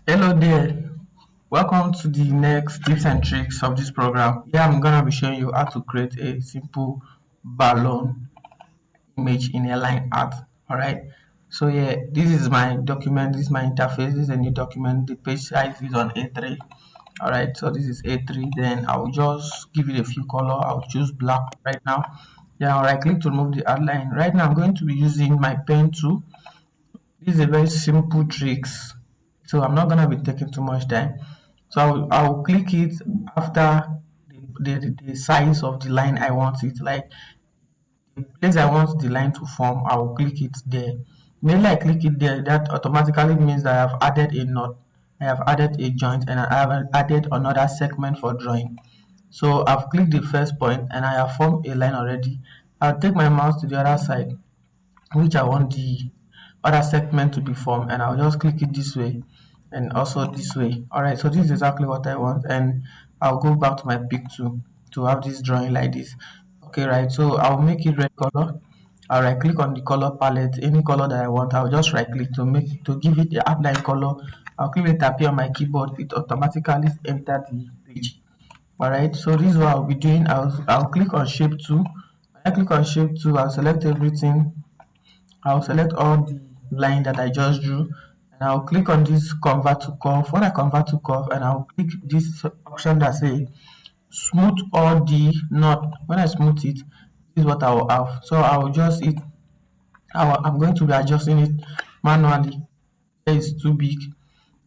Hello there. Welcome to the next tips and tricks of this program. Here I'm gonna be showing you how to create a simple balloon image in a line art. Alright. So yeah, this is my document, this is my interface, this is a new document. The page size is on A3. Alright, so this is A3. Then I'll just give it a few color. I'll choose black right now. Then I'll right click to remove the outline. Right now I'm going to be using my pen tool. This is a very simple tricks, so I'm not gonna be taking too much time. So I'll click it after the size of the line I want it. Like the place I want the line to form, I will click it there. Mainly I click it there, that automatically means that I have added a knot, I have added a joint, and I have added another segment for drawing. So I've clicked the first point and I have formed a line already. I'll take my mouse to the other side, which I want the other segment to be formed, and I'll just click it this way and also this way. Alright, so this is exactly what I want, and I'll go back to my pick to have this drawing like this. Okay, right, so I'll make it red color. I'll right click on the color palette, any color that I want. I'll just right click to give it the outline color. I'll click it appear on my keyboard, it automatically enter the page. Alright, so this is what I'll be doing. I'll click on shape 2. When I click on shape 2, I'll select everything. I'll select all the line that I just drew, and I'll click on this convert to curve. When I convert to curve, and I'll click this option that says smooth all the knot. When I smooth it, this is what I will have. So I will just I'm going to be adjusting it manually. Here is too big,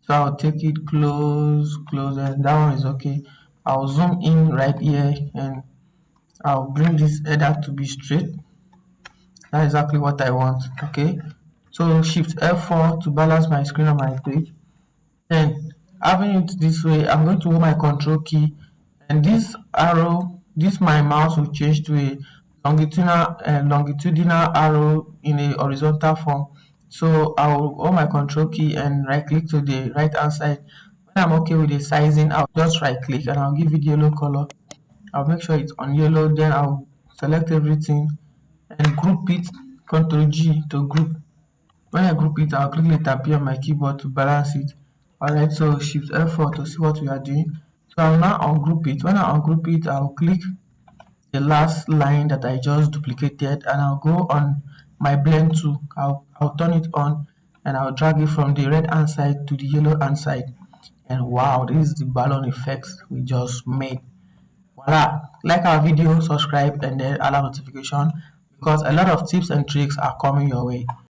so I'll take it close, and that one is okay. I'll zoom in right here, and I'll bring this header to be straight. That's exactly what I want. Okay, so shift F4 to balance my screen on my page. Then having it this way, I'm going to hold my control key, and this arrow, this my mouse will change to a longitudinal arrow in a horizontal form. So I'll hold my control key and right click to the right hand side. When I'm okay with the sizing, I'll just right click and I'll give it yellow color. I'll make sure it's on yellow, then I'll select everything and group it. Ctrl G to group. When I group it, I'll click it appear on my keyboard to balance it. Alright, so shift F4 to see what we are doing. So I'll now ungroup it. When I ungroup it, I'll click the last line that I just duplicated, and I'll go on my blend tool. I'll turn it on, and I'll drag it from the red hand side to the yellow hand side. And wow, this is the balloon effects we just made. Voila! Like our video, subscribe, and then allow notification, because a lot of tips and tricks are coming your way.